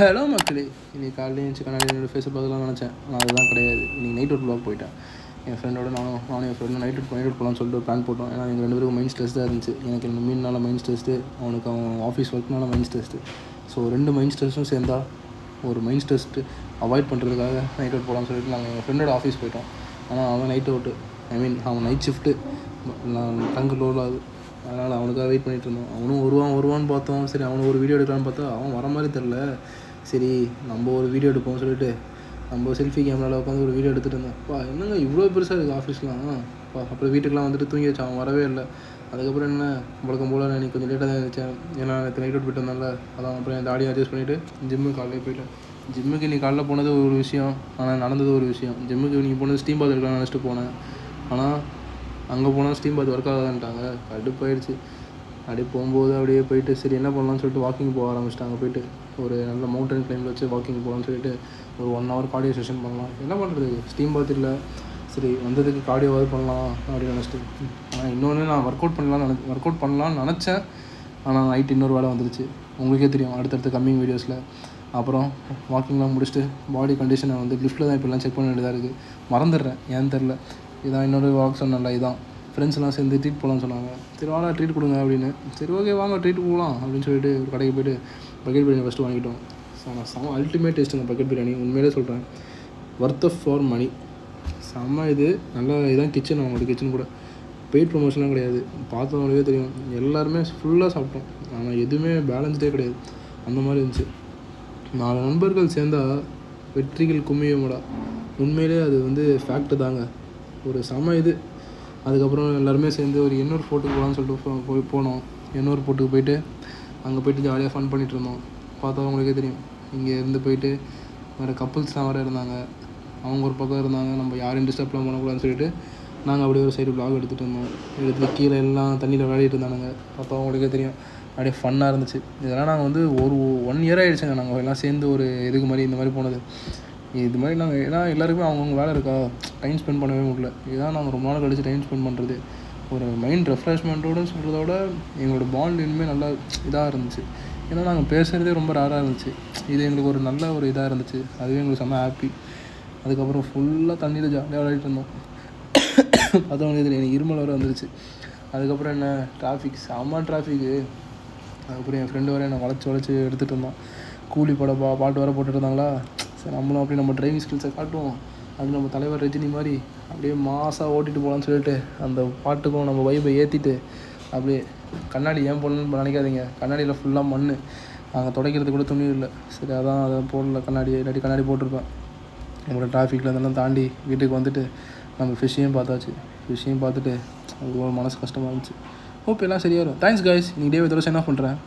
Hello மக்களே, இன்றைக்கி காலையில் எழுந்துச்சு கண்ணாடி என்னோடய ஃபேஸை பார்க்கலாம்னு நினச்சேன். ஆனால் அதுதான் கிடையாது. இன்றைக்கி நைட் அவுட் ப்ளாக் போயிட்டேன். என் ஃப்ரெண்டோட நானும் என் ஃப்ரெண்டும் நைட் அவுட் போகலான்னு சொல்லிட்டு பிளான் போட்டோம். ஏன்னா எங்கள் 2 பேருக்கும் மைண்ட் ஸ்ட்ரெஸ் தான் இருந்துச்சு. எனக்கு இந்த மீன்னால மைண்ட் ஸ்ட்ரெஸ்ட்டு, அவன் office ஒர்க்னால mind stress. So 2 mind ஸ்ட்ரெஸ்ஸும் சேர்ந்தா ஒரு மைண்ட் ஸ்ட்ரெஸ்ட்டு அவாய்ட் பண்ணுறதுக்காக நைட் அவுட் போகலான்னு சொல்லிட்டு நாங்கள் எங்கள் ஃப்ரெண்டோட ஆஃபீஸ் போயிட்டோம். ஆனால் அவன் நைட் அவுட்டு, அவன் நைட் ஷிஃப்ட்டு, டங்கு லோலாது. அதனால் அவனுக்காக வெயிட் பண்ணிகிட்டு இருந்தோம். அவனும் வருவான்னு பார்த்தோம். சரி, அவனுக்கு ஒரு வீடியோ எடுக்கலான்னு பார்த்தா அவன் வர மாதிரி தெரில. சரி, நம்ம ஒரு வீடியோ எடுப்போம்னு சொல்லிட்டு நம்ம செல்ஃபி கேமராவில் உட்காந்து ஒரு வீடியோ எடுத்துகிட்டு இருந்தோம். என்னங்க இவ்வளோ பெருசாக இருக்குது ஆஃபீஸ்லாம். அப்புறம் வீட்டுக்கெலாம் வந்துட்டு தூங்கி வச்சான், அவன் வரவே இல்லை. அதுக்கப்புறம் என்ன வழக்கம் போல் நான் கொஞ்சம் லேட்டாக தான் இருந்துச்சேன். ஏன்னா எனக்கு நைட் அவுட் போயிட்டு வந்தால, அதான் அப்புறம் என் தாடியை அட்ஜஸ்ட் பண்ணிவிட்டு ஜிம்முக்கு காலையில் போயிட்டேன். ஜிம்முக்கு இன்றைக்கி காலையில் போனது ஒரு விஷயம், ஆனால் நடந்தது ஒரு விஷயம். ஜிம்முக்கு இன்றைக்கி போனது ஸ்டீம் பாத் எடுக்கலாம்னு நினச்சிட்டு போனேன். ஆனால் அங்கே போனால் ஸ்டீம் பாத் ஒர்க் ஆகாதான்ட்டாங்க. கடுப்பாயிடுச்சு. அப்படியே போகும்போது அப்படியே போயிட்டு சரி என்ன பண்ணலான்னு சொல்லிட்டு வாக்கிங் போக ஆரம்பிச்சிட்டாங்க. போயிட்டு ஒரு நல்ல மவுண்டன் கிளைம்பில் வச்சு வாக்கிங் போகலான்னு சொல்லிட்டு ஒரு 1 hour கார்டியோ செஷன் பண்ணலாம். என்ன பண்ணுறது, ஸ்டீம் பாத் இல்லை. சரி, வந்ததுக்கு கார்டியோவாவது பண்ணலாம் அப்படின்னு நினச்சிட்டு. ஆனால் இன்னொன்று, நான் ஒர்க் அவுட் பண்ணலான்னு நினச்சேன். ஆனால் நைட் இன்னொரு வேலை வந்துருச்சு. உங்களுக்கே தெரியும் அடுத்தடுத்த கம்மிங் வீடியோஸில். அப்புறம் வாக்கிங்லாம் முடிச்சுட்டு பாடி கண்டிஷனை லிஃப்ட்டில் தான் இப்போலாம் செக் பண்ண வேண்டியதாக இருக்குது. மறந்துடுறேன், ஏன்னு தெரில. இதான் இன்னொரு வாக் சொன்னல, இதான் ஃப்ரெண்ட்ஸ்லாம் சேர்ந்து ட்ரீட் போகலான்னு சொன்னாங்க. சரி வாங்க ட்ரீட் கொடுங்க அப்படின்னு. சரி ஓகே வாங்க ட்ரீட் போகலாம் அப்படின்னு சொல்லிட்டு ஒரு கடைக்கு போய்ட்டு பக்கெட் பிரியாணி ஃபஸ்ட்டு வாங்கிட்டோம். செம அல்டிமேட் டேஸ்ட் அந்த பக்கெட் பிரியாணி. உண்மையிலே சொல்கிறேன், ஒர்த் ஃபார் மணி. செம்ம இது நல்லா. இதுதான் கிச்சன், அவங்களோட கிச்சன் கூட பெய்ட் ப்ரொமோஷன்லாம் கிடையாது. பார்த்தவங்களுக்கே தெரியும். எல்லாருமே ஃபுல்லாக சாப்பிட்டோம். ஆனால் எதுவுமே பேலன்ஸ்டே கிடையாது. அந்த மாதிரி இருந்துச்சு. 4 நண்பர்கள் சேர்ந்தால் வெற்றிகள் கும்மியமடா. உண்மையிலே அது ஃபேக்ட்டு தாங்க. ஒரு செம இது. அதுக்கப்புறம் எல்லாருமே சேர்ந்து ஒரு எண்ணூர் ஃபோர்ட்டுக்கு போகலான்னு சொல்லிட்டு போனோம். எண்ணூர் ஃபோர்ட்டுக்கு போயிட்டு அங்கே போய்ட்டு ஜாலியாக ஃபன் பண்ணிகிட்டு இருந்தோம். பார்த்தா அவங்களுக்கே தெரியும், இங்கே இருந்து போயிட்டு வேறு கப்புள்ஸ்லாம் வேறு இருந்தாங்க. அவங்க ஒரு பக்கம் இருந்தாங்க. நம்ம யாரையும் டிஸ்டர்ப்லாம் பண்ணக்கூடாதுன்னு சொல்லிட்டு நாங்கள் அப்படியே ஒரு சைடு ப்ளாக் எடுத்துகிட்டு இருந்தோம். எடுத்துகிட்டு கீழே எல்லாம் தண்ணியில் விளையாடிட்டு இருந்தானுங்க. பார்த்தா அவங்களுக்கே தெரியும், அப்படியே ஃபன்னாக இருந்துச்சு. இதெல்லாம் நாங்கள் ஒரு 1 year ஆகிடுச்சுங்க நாங்கள் எல்லாம் சேர்ந்து ஒரு இதுக்கு மாதிரி இந்த மாதிரி போனது. இது மாதிரி நாங்கள் ஏன்னா எல்லாருக்குமே அவங்கவுங்க வேலை இருக்கா, டைம் ஸ்பெண்ட் பண்ணவே முடியல. இதுதான் நாங்கள் ரொம்ப நாள் கழிச்சு டைம் ஸ்பெண்ட் பண்ணுறது. ஒரு மைண்ட் ரெஃப்ரெஷ்மெண்ட்டோடு சொல்கிறதோட எங்களோட பாண்ட் இனிமேல் நல்லா இதாக இருந்துச்சு. ஏன்னா நாங்கள் பேசுகிறதே ரொம்ப ரேராக இருந்துச்சு. இது எங்களுக்கு ஒரு நல்ல ஒரு இதாக இருந்துச்சு. அதுவே எங்களுக்கு செம்ம ஹாப்பி. அதுக்கப்புறம் ஃபுல்லாக தண்ணியில் ஜாலியாக விளையாடிட்டு இருந்தோம். பார்த்தவங்க இதில் எனக்கு இருமல் வர வந்துருச்சு. அதுக்கப்புறம் என்ன டிராஃபிக், செம்ம டிராஃபிக்கு. அதுக்கப்புறம் என் ஃப்ரெண்டு வர என்னை வளைச்சி எடுத்துகிட்டு இருந்தான். கூலி பாட்டு வர போட்டுட்டு இருந்தாங்களா. சரி, நம்மளும் அப்படியே நம்ம டிரைவிங் ஸ்கில்ஸை காட்டுவோம். அது நம்ம தலைவர் ரஜினி மாதிரி அப்படியே மாசாக ஓட்டிகிட்டு போகலான்னு சொல்லிட்டு அந்த பாட்டுக்கும் நம்ம வைப்பை ஏற்றிட்டு அப்படியே கண்ணாடி ஏன் போடணுன்னு நினைக்காதீங்க. கண்ணாடியில் ஃபுல்லாக மண், அங்கே துடைக்கிறது கூட துணி இல்லை. சரி, அதான் அதை போடல. இல்லாட்டி கண்ணாடி போட்டிருப்பேன். நம்மளோட டிராஃபிக்கில் அதெல்லாம் தாண்டி வீட்டுக்கு வந்துட்டு நம்ம ஃபிஷ்ஷையும் பார்த்தாச்சு. ஃபிஷ்ஷையும் பார்த்துட்டு அது ஒரு மனசு கஷ்டமாக இருந்துச்சு. ஹோப் எல்லாம் சரியாக வரும். Thanks guys. இன்றைக்கி டே இதோட என்ன பண்ணுறேன்.